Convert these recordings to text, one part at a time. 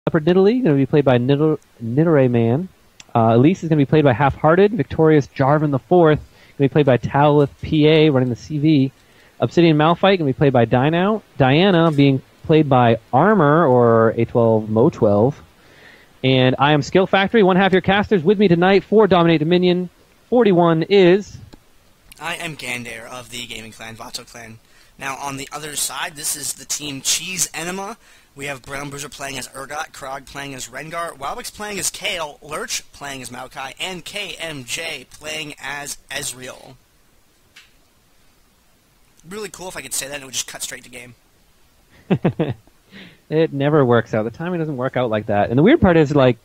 Upper Nidalee, going to be played by Nidare Man. Elise is going to be played by Half-Hearted. Victorious Jarvan IV, going to be played by Towlith PA, running the CV. Obsidian Malphite, going to be played by Diana, being played by Armor, or A12 Mo12. And I am Skill Factory, one half your casters. With me tonight for Dominate Dominion, 41 is... I am Gandair of the gaming clan, Vato clan. Now, on the other side, this is the team Cheese Enema. We have Brown Bruiser playing as Urgot, Krog playing as Rengar, Wildwix playing as Kale, Lurch playing as Maokai, and KMJ playing as Ezreal. Really cool if I could say that and it would just cut straight to game. It never works out. The timing doesn't work out like that. And the weird part is, like,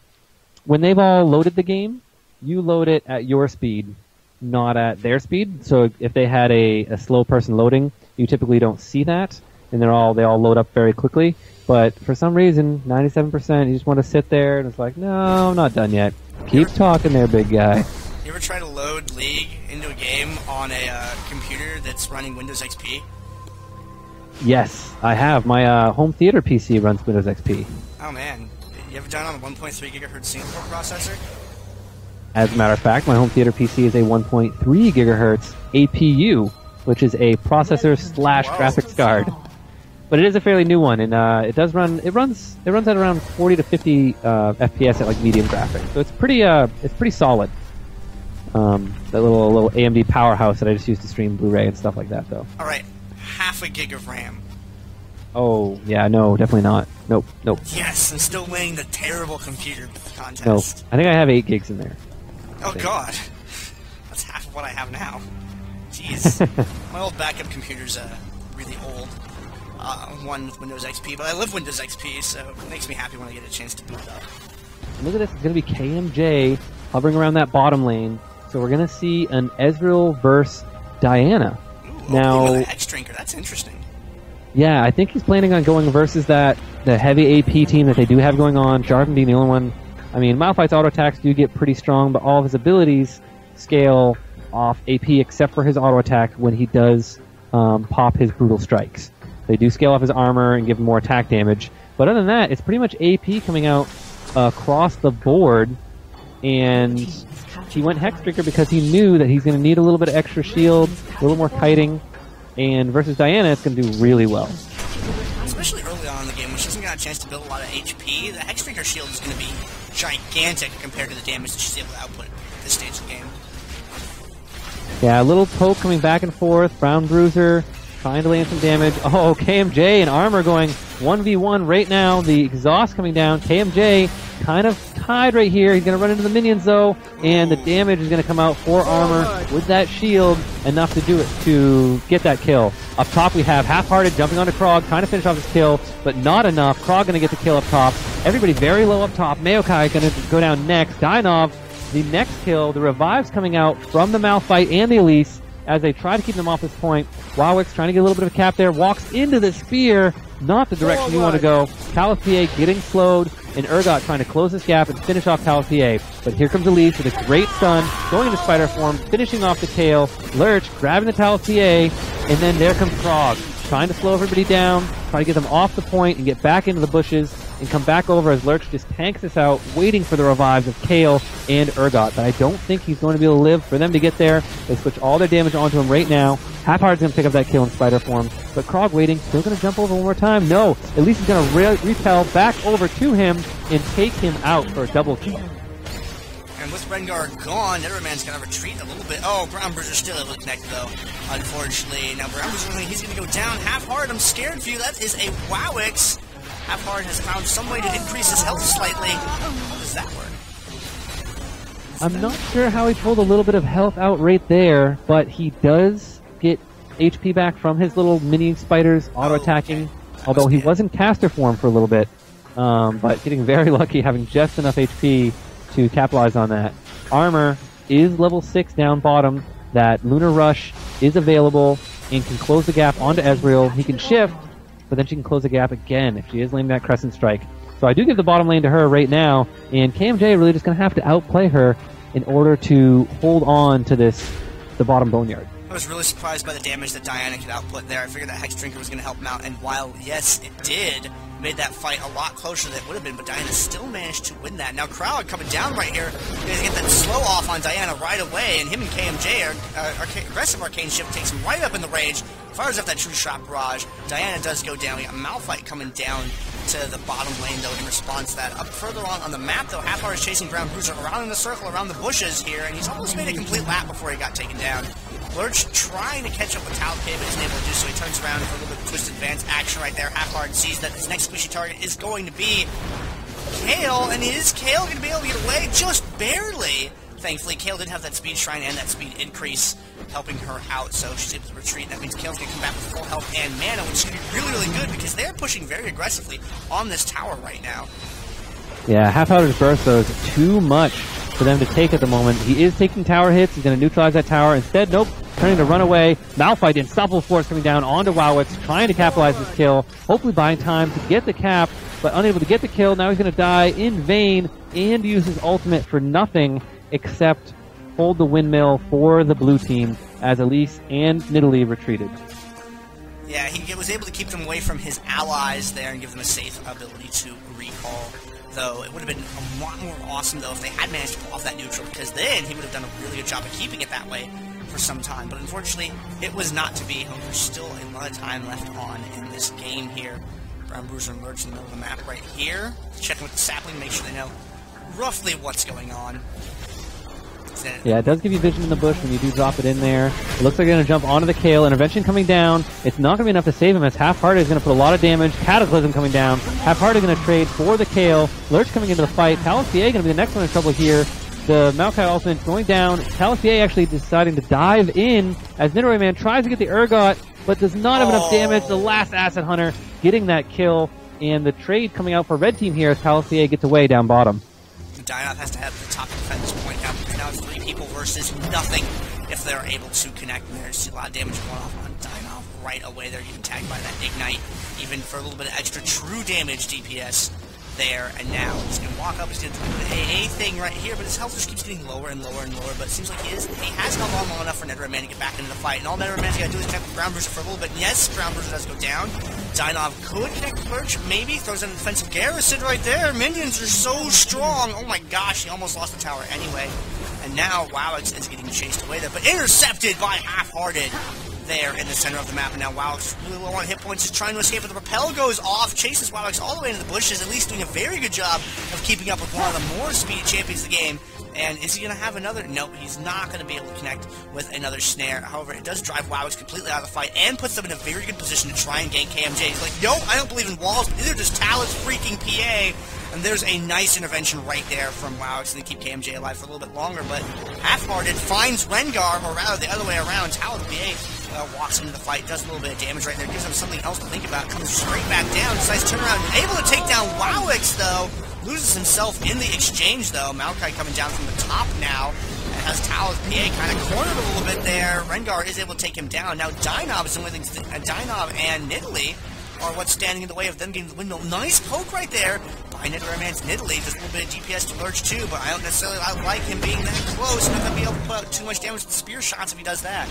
when they've all loaded the game, you load it at your speed, not at their speed. So if they had a slow person loading, you typically don't see that, and they all load up very quickly. But for some reason, 97%, you just want to sit there, and it's like, no, I'm not done yet. Keep talking there, big guy. You ever try to load League into a game on a computer that's running Windows XP? Yes, I have. My home theater PC runs Windows XP. Oh, man. You ever done it on a 1.3 gigahertz Singapore processor? As a matter of fact, my home theater PC is a 1.3 gigahertz APU, which is a processor / graphics card. But it is a fairly new one, and it runs at around 40 to 50 FPS at like medium graphics. So it's pretty solid. That little AMD powerhouse that I just use to stream Blu-ray and stuff like that, though. All right, half a gig of RAM. Oh yeah, no, definitely not. Nope. Yes, and still winning the terrible computer contest. No, I think I have 8 gigs in there. Oh god, that's half of what I have now. Jeez, my old backup computer's really old. One with Windows XP, but I love Windows XP, so it makes me happy when I get a chance to boot up. Look at this, it's going to be KMJ hovering around that bottom lane, so we're going to see an Ezreal versus Diana. Ooh, now, with a Hex Drinker, that's interesting. Yeah, I think he's planning on going versus the heavy AP team that they do have going on, Jarvan being the only one. I mean, Malphite's auto attacks do get pretty strong, but all of his abilities scale off AP except for his auto attack when he does pop his brutal strikes. They do scale off his armor and give him more attack damage. But other than that, it's pretty much AP coming out across the board. And he went Hexbreaker because he knew that he's going to need a little bit of extra shield, a little more kiting. And versus Diana, it's going to do really well. Especially early on in the game, when she hasn't got a chance to build a lot of HP, the Hexbreaker shield is going to be gigantic compared to the damage that she's able to output at this stage of the game. Yeah, a little poke coming back and forth. Brown Bruiser trying to land some damage. Oh, KMJ and Armor going 1v1 right now. The exhaust coming down. KMJ kind of tied right here. He's going to run into the minions, though, and the damage is going to come out for Armor with that shield, enough to do it, to get that kill. Up top, we have Half-Hearted jumping onto Krog, trying to finish off his kill, but not enough. Krog going to get the kill up top. Everybody very low up top. Maokai going to go down next. Dynov, the next kill. The revives coming out from the Malphite and the Elise as they try to keep them off this point. Wildwix trying to get a little bit of a cap there, walks into the spear, not the direction you want to go. Towlith PA getting slowed, and Urgot trying to close this gap and finish off Towlith PA. But here comes Elise with a great stun, going into spider form, finishing off the Kale. Lurch grabbing the Towlith PA, and then there comes Krog, trying to slow everybody down, trying to get them off the point and get back into the bushes, and come back over as Lurch just tanks this out, waiting for the revives of Kale and Urgot. But I don't think he's going to be able to live for them to get there. They switch all their damage onto him right now. Half-Hearted's going to pick up that kill in spider form, but Krog waiting, still going to jump over one more time. No, at least he's going to repel back over to him and take him out for a double kill. And with Rengar gone, Netherman's going to retreat a little bit. Oh, Brown Bruiser still able to connect, though, unfortunately. Now, Brown Bruiser, he's going to go down. Half-Hearted, I'm scared for you. That is a Wowix. Half-Hearted has found some way to increase his health slightly. How does that work? I'm not sure how he pulled a little bit of health out right there, but he does get HP back from his little mini spiders auto-attacking, although he was in caster form for a little bit, but getting very lucky having just enough HP to capitalize on that. Armor is level 6 down bottom. That Lunar Rush is available and can close the gap onto Ezreal. He can shift, but then she can close the gap again if she is landing that Crescent Strike. So I do give the bottom lane to her right now, and KMJ really just going to have to outplay her in order to hold on to the bottom Boneyard. I was really surprised by the damage that Diana could output there. I figured that Hex Drinker was going to help him out, and while, yes, it did, made that fight a lot closer than it would have been, but Diana still managed to win that. Now, Crowd coming down right here, going to get that slow off on Diana right away, and him and KMJ, aggressive Arcane Shift, takes him right up in the rage, fires up that True Shot Barrage. Diana does go down. We got Malphite coming down to the bottom lane, though, in response to that. Up further on the map, though, Half-Heart is chasing Brown Bruiser around in the circle, around the bushes here, and he's almost made a complete lap before he got taken down. Lurch trying to catch up with Talcave, but isn't able to do so. He turns around for a little bit of twisted advance action right there. Half-Heart sees that his next squishy target is going to be Kale, and is Kale going to be able to get away? Just barely. Thankfully, Kale didn't have that speed shrine and that speed increase helping her out, so she's able to retreat. That means Kale's going to come back with full health and mana, which is going to be really, really good because they're pushing very aggressively on this tower right now. Yeah, Half-Heart's burst, though, is too much for them to take at the moment. He is taking tower hits. He's going to neutralize that tower. Instead, nope, turning to run away. Malphite, the Unstoppable Force coming down onto Wowix, trying to capitalize this kill, hopefully buying time to get the cap, but unable to get the kill. Now he's going to die in vain and use his ultimate for nothing except hold the windmill for the blue team as Elise and Nidalee retreated. Yeah, he was able to keep them away from his allies there and give them a safe ability to recall. Though it would have been a lot more awesome, though, if they had managed to pull off that neutral, because then he would have done a really good job of keeping it that way for some time. But unfortunately, it was not to be. There's still a lot of time left on in this game here. Brown Bruiser and Lurch in the middle of the map right here. Checking with the sapling, make sure they know roughly what's going on. Yeah, it does give you vision in the bush when you do drop it in there. It looks like they're going to jump onto the Kale. Intervention coming down. It's not going to be enough to save him as Half-Hearted is going to put a lot of damage. Cataclysm coming down. Half-Hearted going to trade for the Kale. Lurch coming into the fight. Talus PA going to be the next one in trouble here. The Maokai ultimate going down. Talus PA actually deciding to dive in as Nidoray Man tries to get the Urgot, but does not have enough damage. The last Acid Hunter getting that kill. And the trade coming out for Red Team here as Talus PA gets away down bottom. Dynov has to have the top defense point now because now it's 3 people versus nothing if they're able to connect. And there's a lot of damage going off on Dynov right away. They're getting tagged by that Ignite, even for a little bit of extra true damage DPS there. And now he's going to walk up, he's going to do the AA thing right here, but his health just keeps getting lower and lower and lower. But it seems like he has held on long enough for Nidoray Man to get back into the fight. And all Nidoray Man's got to do is connect with Brown Bruiser for a little bit. And yes, Brown Bruiser does go down. Dynov could connect with Lurch, maybe. Throws in a defensive garrison right there. Minions are so strong. Oh my gosh, he almost lost the tower anyway. And now Wowix is getting chased away there, but intercepted by Half-Hearted there in the center of the map. And now Wowix really low on hit points, is trying to escape, but the rappel goes off, chases Wowix all the way into the bushes, at least doing a very good job of keeping up with one of the more speedy champions of the game. And is he going to have another? Nope, he's not going to be able to connect with another snare. However, it does drive Wowix completely out of the fight and puts them in a very good position to try and gank KMJ. He's like, no, I don't believe in walls. Either just Talus freaking PA. And there's a nice intervention right there from Wowix to keep KMJ alive for a little bit longer. But Half-Hearted finds Rengar, or rather the other way around. Talus PA walks into the fight, does a little bit of damage right there, gives him something else to think about, comes straight back down, decides to turn around, able to take down Wowix though. Loses himself in the exchange, though. Maokai coming down from the top now. And has Talus PA kind of cornered a little bit there. Rengar is able to take him down. Now Dynov is the only thing. Dynov and Nidalee are what's standing in the way of them getting the windmill. Nice poke right there by Nidoray Man's Nidalee. Does a little bit of DPS to Lurch too, but I don't necessarily like him being that close. Not going to be able to put out too much damage with spear shots if he does that.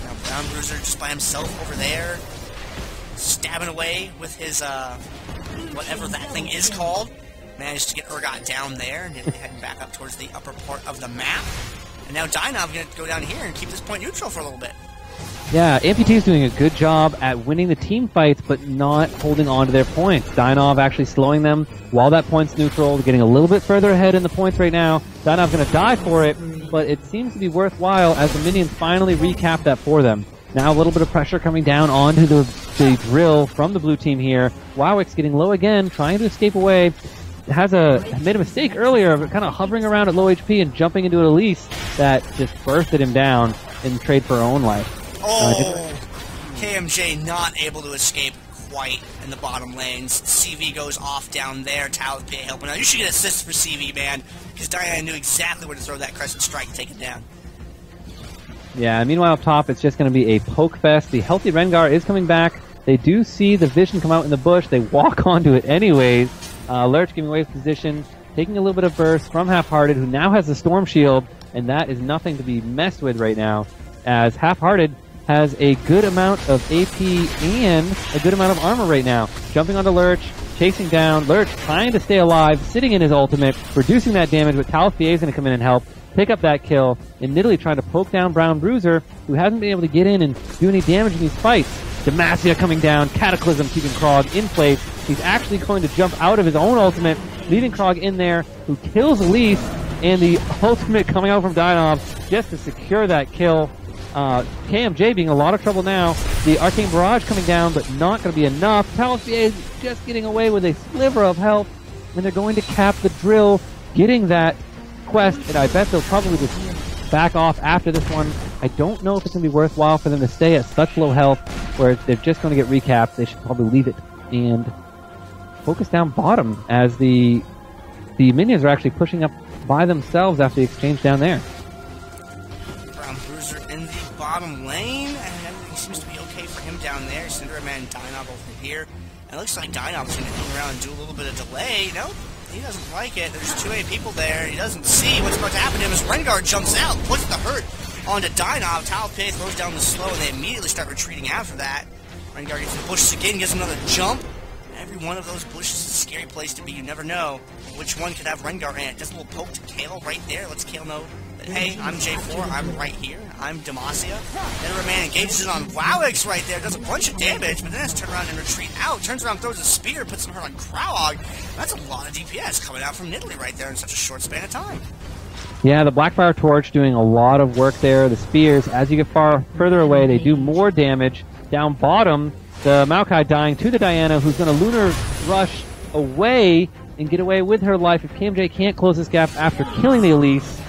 Now Brown Bruiser just by himself over there, stabbing away with his, whatever that thing is called. Managed to get Urgot down there, and heading back up towards the upper part of the map. And now Dynov going to go down here and keep this point neutral for a little bit. Yeah, Amputee's doing a good job at winning the team fights, but not holding on to their points. Dynov actually slowing them while that point's neutral, getting a little bit further ahead in the points right now. Dynov's going to die for it, but it seems to be worthwhile as the minions finally recap that for them. Now a little bit of pressure coming down onto the drill from the blue team here. Wowix getting low again, trying to escape away. Made a mistake earlier of kind of hovering around at low HP and jumping into an Elise that just bursted him down in trade for her own life. Oh, KMJ not able to escape quite in the bottom lanes. CV goes off down there. Talus PA helping out. You should get assists for CV, man, because Diana knew exactly where to throw that Crescent Strike and take it down. Yeah, meanwhile up top, it's just going to be a poke fest. The healthy Rengar is coming back. They do see the vision come out in the bush. They walk onto it anyways. Lurch giving away his position. taking a little bit of burst from Half-Hearted, who now has the Storm Shield, and that is nothing to be messed with right now, as Half-Hearted has a good amount of AP and a good amount of armor right now. Jumping onto Lurch, chasing down, Lurch trying to stay alive, sitting in his ultimate, reducing that damage, but Talifie is going to come in and help, pick up that kill, and Nidalee trying to poke down Brown Bruiser, who hasn't been able to get in and do any damage in these fights. Demacia coming down, Cataclysm keeping Krog in place. He's actually going to jump out of his own ultimate, leaving Krog in there, who kills Elise, and the ultimate coming out from Dynov just to secure that kill. KMJ being in a lot of trouble now. The Arcane Barrage coming down, but not going to be enough. Talifie is just getting away with a sliver of health, and they're going to cap the drill, getting that quest, and I bet they'll probably just back off after this one. I don't know if it's going to be worthwhile for them to stay at such low health, where they're just going to get recapped. They should probably leave it and focus down bottom, as the minions are actually pushing up by themselves after the exchange down there. Brown Bruiser in the bottom lane, and everything seems to be okay for him down there. Cinderman and Dynov over here. And it looks like Dynov's going to hang around and do a little bit of delay. Nope, he doesn't like it. There's 2A people there. He doesn't see what's about to happen to him as Rengar jumps out, puts the hurt onto Dynov. Talifie throws down the slow, and they immediately start retreating after that. Rengar gets the bushes again, gets another jump. Every one of those bushes is a scary place to be. You never know which one could have Rengar in it. Just a little poke to Kale right there. Lets Kale know that, hey, I'm J4, I'm right here. I'm Demacia. Enema engages in on Wowix right there. Does a bunch of damage, but then has to turn around and retreat out. Turns around, throws a spear, puts some hurt on Krog. That's a lot of DPS coming out from Nidalee right there in such a short span of time. Yeah, the Blackfire Torch doing a lot of work there. The spears, as you get further away, they do more damage. Down bottom, the Maokai dying to the Diana, who's going to Lunar Rush away and get away with her life if KMJ can't close this gap after killing the Elise.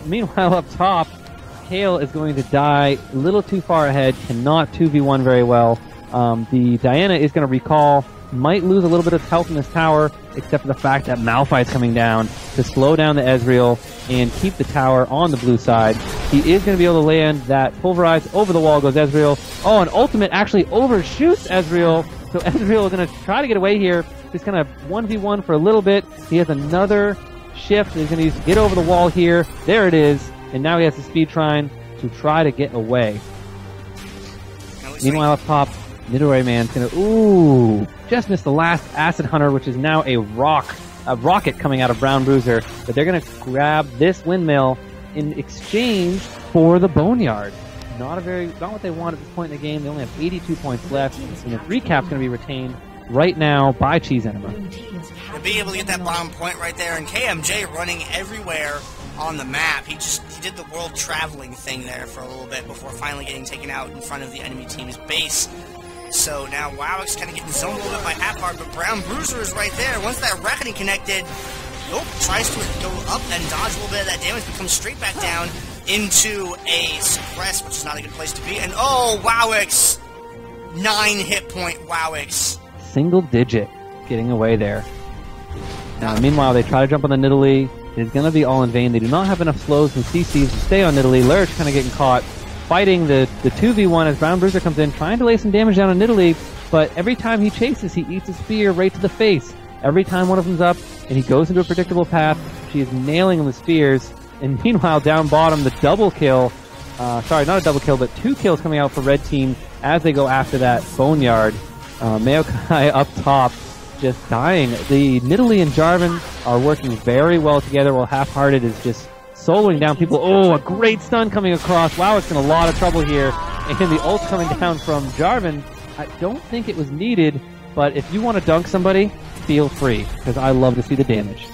Meanwhile, up top, Kale is going to die a little too far ahead, cannot 2v1 very well. The Diana is going to recall, might lose a little bit of health in this tower, except for the fact that Malphite's coming down to slow down the Ezreal and keep the tower on the blue side. He is going to be able to land that Pulverize. Over the wall goes Ezreal. Oh, and Ultimate actually overshoots Ezreal. So Ezreal is going to try to get away here. Just kind of 1v1 for a little bit. He has another shift. He's going to use to get over the wall here. There it is. And now he has the speed Trine to try to get away. Meanwhile, up top, Nidalee Man's going to, just missed the last Acid Hunter, which is now a rocket coming out of Brown Bruiser. But they're going to grab this windmill in exchange for the Boneyard. Not what they want at this point in the game. They only have 82 points left, and the recap's going to be retained right now by Cheese Enema. To be able to get that bottom point right there, and KMJ running everywhere on the map. He did the world traveling thing there for a little bit before finally getting taken out in front of the enemy team's base. So now Wowix kind of getting zoned a little bit by Half-Heart, but Brown Bruiser is right there. Once that Reckoning connected, tries to go up and dodge a little bit of that damage, but comes straight back down into a suppress, which is not a good place to be. And Wowix! 9 hit point Wowix. Single digit getting away there. Now, meanwhile, they try to jump on the Nidalee. It's going to be all in vain. They do not have enough slows and CCs to stay on Nidalee. Lurch kind of getting caught, fighting the 2v1 as Brown Bruiser comes in, trying to lay some damage down on Nidalee, but every time he chases, he eats a spear right to the face. Every time one of them's up, and he goes into a predictable path, she is nailing him with spears. And meanwhile, down bottom, the double kill, sorry, not a double kill, but 2 kills coming out for Red Team as they go after that Boneyard. Maokai up top, just dying. The Nidalee and Jarvan are working very well together, while Half-Hearted is just soloing down people. A great stun coming across. Wow, it's in a lot of trouble here. And the ult coming down from Jarvan. I don't think it was needed, but if you want to dunk somebody, feel free, because I love to see the damage.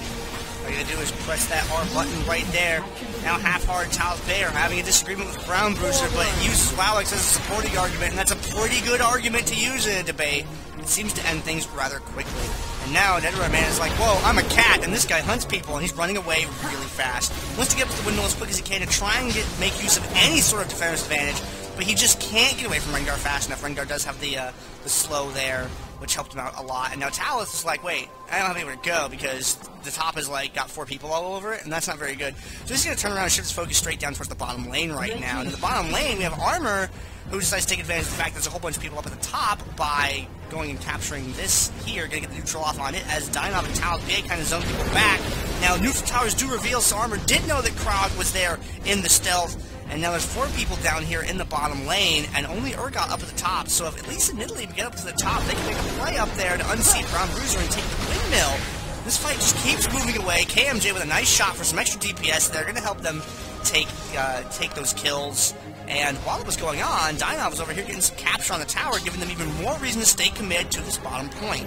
All you gotta do is press that R button right there. Now Half-Heart and Talifie are having a disagreement with Brown Bruiser, but it uses Wowix as a supporting argument, and that's a pretty good argument to use in a debate. It seems to end things rather quickly. And now Enema is like, whoa, I'm a cat, and this guy hunts people, and he's running away really fast. Wants to get up to the windmill as quick as he can to try and make use of any sort of defensive advantage, but he just can't get away from Rengar fast enough. Rengar does have the slow there, which helped him out a lot. And now Talith is like, wait, I don't have anywhere to go because the top is like got 4 people all over it, and that's not very good. So he's going to turn around and shift his focus straight down towards the bottom lane right now. And in the bottom lane, we have Armor, who decides to take advantage of the fact that there's a whole bunch of people up at the top by going and capturing this here, going to get the neutral off on it, as Dynov and Talith kind of zone people back. Now, neutral towers do reveal, so Armor did know that Krog was there in the stealth. And now there's 4 people down here in the bottom lane, and only Urgot up at the top. So if at least Nidalee can get up to the top, they can make a play up there to unseat Brown Bruiser and take the windmill. This fight just keeps moving away. KMJ with a nice shot for some extra DPS. They're going to help them take those kills. And while it was going on, Dynov was over here getting some capture on the tower, giving them even more reason to stay committed to this bottom point.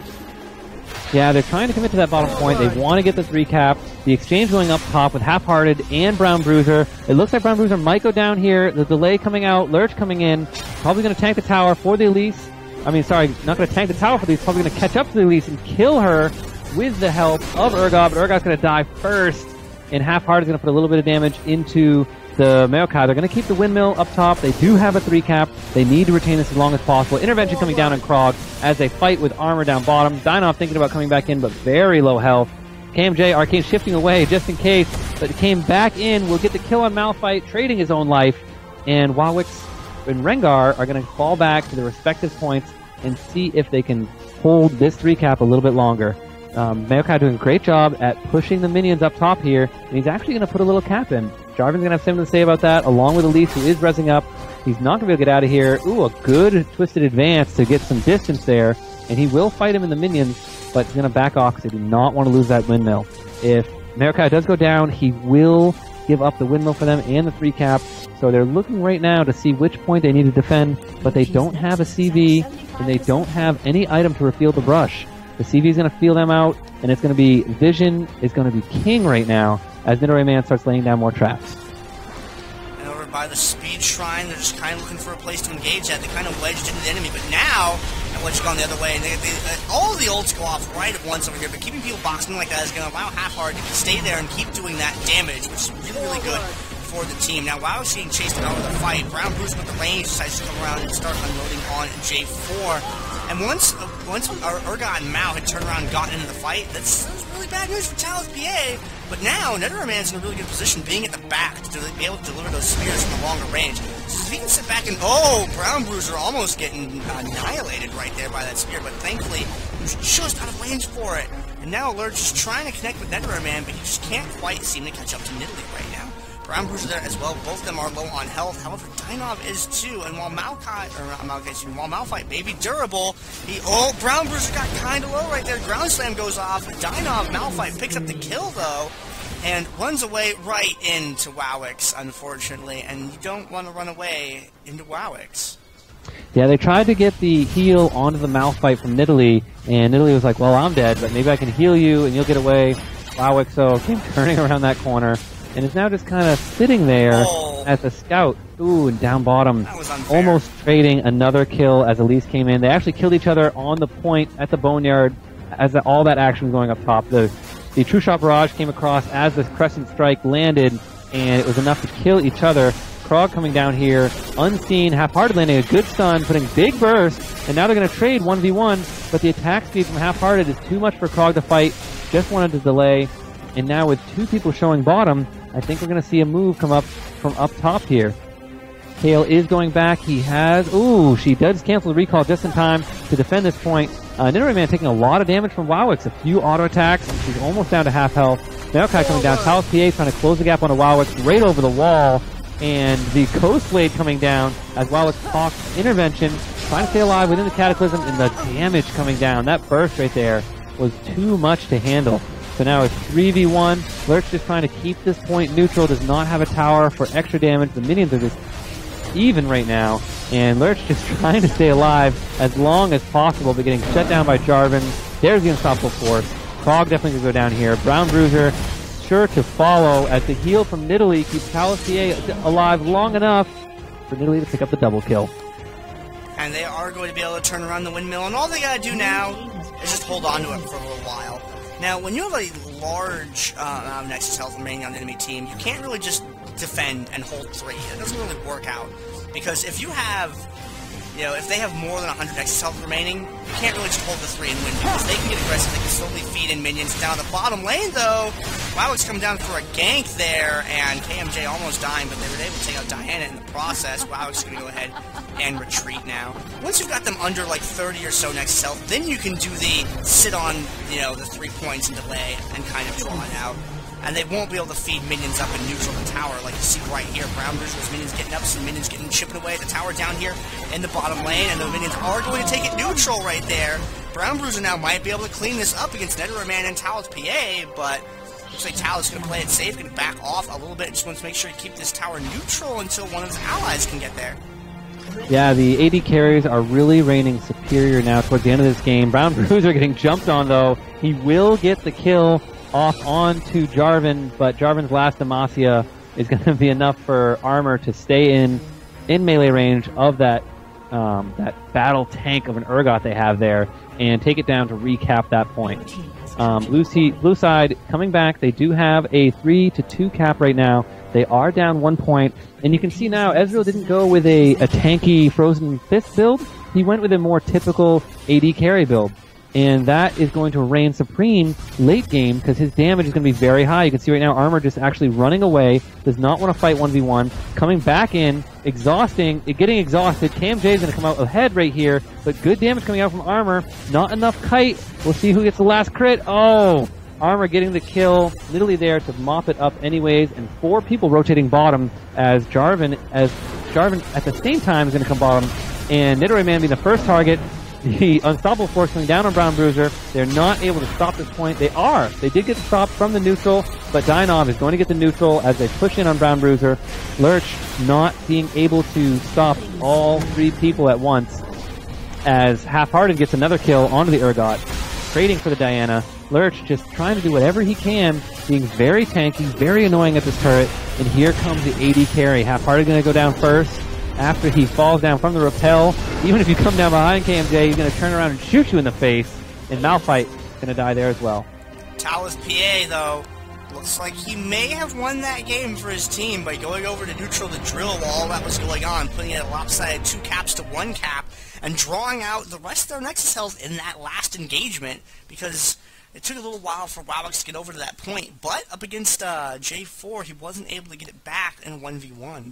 Yeah, they're trying to commit to that bottom point. They want to get this recap. The exchange going up top with Half-Hearted and Brown Bruiser. It looks like Brown Bruiser might go down here. The delay coming out, Lurch coming in. Probably going to tank the tower for the Elise. I mean, sorry, not going to tank the tower for the Elise. Probably going to catch up to the Elise and kill her with the help of Urgot. But Urgot's going to die first. And Half-Hearted is going to put a little bit of damage into the Maokai. They're going to keep the windmill up top. They do have a 3 cap. They need to retain this as long as possible. Intervention coming down on Krog as they fight with Armor down bottom. Dynov thinking about coming back in, but very low health. KMJ, Arcane shifting away just in case, but it came back in. Will get the kill on Malphite, trading his own life. And Wawix and Rengar are going to fall back to their respective points and see if they can hold this 3 cap a little bit longer. Maokai doing a great job at pushing the minions up top here, and he's actually going to put a little cap in. Jarvan's going to have something to say about that, along with Elise, who is rezzing up. He's not going to be able to get out of here. Ooh, a good twisted advance to get some distance there, and he will fight him in the minions, but he's going to back off because they do not want to lose that windmill. If Maokai does go down, he will give up the windmill for them and the 3 cap, so they're looking right now to see which point they need to defend, but they don't have a CV, and they don't have any item to reveal the brush. The CV is going to feel them out, and it's going to be Vision is going to be king right now as Nidoray Man starts laying down more traps. And over by the Speed Shrine, they're just kind of looking for a place to engage at. They kind of wedged into the enemy, but now that wedge gone the other way, and all the ults go off right at once over here, but keeping people boxing like that is going to allow Half-Hearted to stay there and keep doing that damage, which is really, really good for the team. Now, while getting chased out of the fight, Brown Bruiser with the range decides to come around and start unloading on J4. And once Urgot and Mao had turned around and gotten into the fight, that was really bad news for Talus PA. But now, Nidoray Man's in a really good position, being at the back to be able to deliver those spears from the longer range. So if he can sit back and, Brown Bruiser almost getting annihilated right there by that spear, but thankfully, he was just out of range for it. And now Lurch is trying to connect with Nidoray Man, but he just can't quite seem to catch up to Nidalee right now. Brown Bruiser there as well. Both of them are low on health. However, Dynov is too. And while while Malphite may be durable, Brown Bruiser got kind of low right there. Ground Slam goes off. Dynov, Malphite picks up the kill though, and runs away right into Wawix, unfortunately. And you don't want to run away into Wawix. Yeah, they tried to get the heal onto the Malphite from Nidalee, and Nidalee was like, well, I'm dead, but maybe I can heal you and you'll get away. Wawix came turning around that corner, and is now just kind of sitting there as a scout. Ooh, and down bottom. That was unfair. Almost trading another kill as Elise came in. They actually killed each other on the point at the Boneyard as all that action was going up top. The True Shot Barrage came across as the Crescent Strike landed, and it was enough to kill each other. Krog coming down here, unseen, Half-Hearted landing a good stun, putting big burst, and now they're going to trade 1v1, but the attack speed from Half-Hearted is too much for Krog to fight. Just wanted to delay, and now with 2 people showing bottom, I think we're going to see a move come up from up top here. Kale is going back. He has... Ooh, she does cancel the recall just in time to defend this point. Nidoray Man taking a lot of damage from Wawix. A few auto attacks. She's almost down to half health. Maokai coming down. Talus PA trying to close the gap onto Wawix right over the wall. And the Coast Blade coming down as Wawix talks intervention. Trying to stay alive within the Cataclysm, and the damage coming down. That burst right there was too much to handle. So now it's 3v1. Lurch just trying to keep this point neutral. Does not have a tower for extra damage. The minions are just even right now. And Lurch just trying to stay alive as long as possible, but getting shut down by Jarvan. There's the Unstoppable Force. Krog definitely going to go down here. Brown Bruiser sure to follow as the heal from Nidalee keeps Talus PA alive long enough for Nidalee to pick up the double kill. And they are going to be able to turn around the windmill, and all they got to do now is just hold on to it for a little while. Now, when you have a large amount of Nexus health remaining on the enemy team, you can't really just defend and hold 3. It doesn't really work out. Because if you have, if they have more than 100 Nexus health remaining, you can't really just hold the 3 and win, because they can get aggressive, they can slowly feed in minions. Down the bottom lane, though, Wowix come down for a gank there, and KMJ almost dying, but they were able to take out Diana in the process. Wowix is going to go ahead and retreat now. Once you've got them under like 30 or so Nexus health, then you can do the sit on, the 3 points and delay and kind of draw it out. and they won't be able to feed minions up and neutral the tower like you see right here. Brown Bruiser's minions getting up, some minions getting chipping away at the tower down here in the bottom lane, and the minions are going to take it neutral right there. Brown Bruiser now might be able to clean this up against Netherman and Talus PA, but looks like Talus is going to play it safe, going to back off a little bit, just wants to make sure to keep this tower neutral until one of his allies can get there. Yeah, the AD carries are really reigning superior now towards the end of this game. Brown Bruiser getting jumped on, though. He will get the kill off onto Jarvan, but Jarvan's last Demacia is going to be enough for Armor to stay in melee range of that battle tank of an Urgot they have there and take it down to recap that point. Blue side coming back. They do have a 3-2 cap right now. They are down 1 point, and you can see now Ezreal didn't go with a tanky Frozen Fist build. He went with a more typical AD carry build, and that is going to reign supreme late game because his damage is going to be very high. You can see right now Armor just actually running away, does not want to fight 1v1, coming back in, getting exhausted. KMJ is going to come out ahead right here, but good damage coming out from Armor. Not enough kite. We'll see who gets the last crit. Oh! Armor getting the kill, literally there to mop it up anyways, and 4 people rotating bottom as Jarvan at the same time is going to come bottom, and Nidoray Man being the first target. The Unstoppable Force coming down on Brown Bruiser. They're not able to stop this point. They did get stopped from the neutral, but Dynov is going to get the neutral as they push in on Brown Bruiser. Lurch not being able to stop all 3 people at once as Half-Hearted gets another kill onto the Urgot, trading for the Diana. Lurch just trying to do whatever he can, being very tanky, very annoying at this turret, and here comes the AD carry. Half-Hearted going to go down first after he falls down from the rappel. Even if you come down behind KMJ, he's going to turn around and shoot you in the face, and Malphite going to die there as well. Talus PA, though, looks like he may have won that game for his team by going over to neutral the drill while all that was going on, putting it at a lopsided 2 caps to 1 cap, and drawing out the rest of their Nexus health in that last engagement, because it took a little while for Wowix to get over to that point, but up against J4, he wasn't able to get it back in 1v1.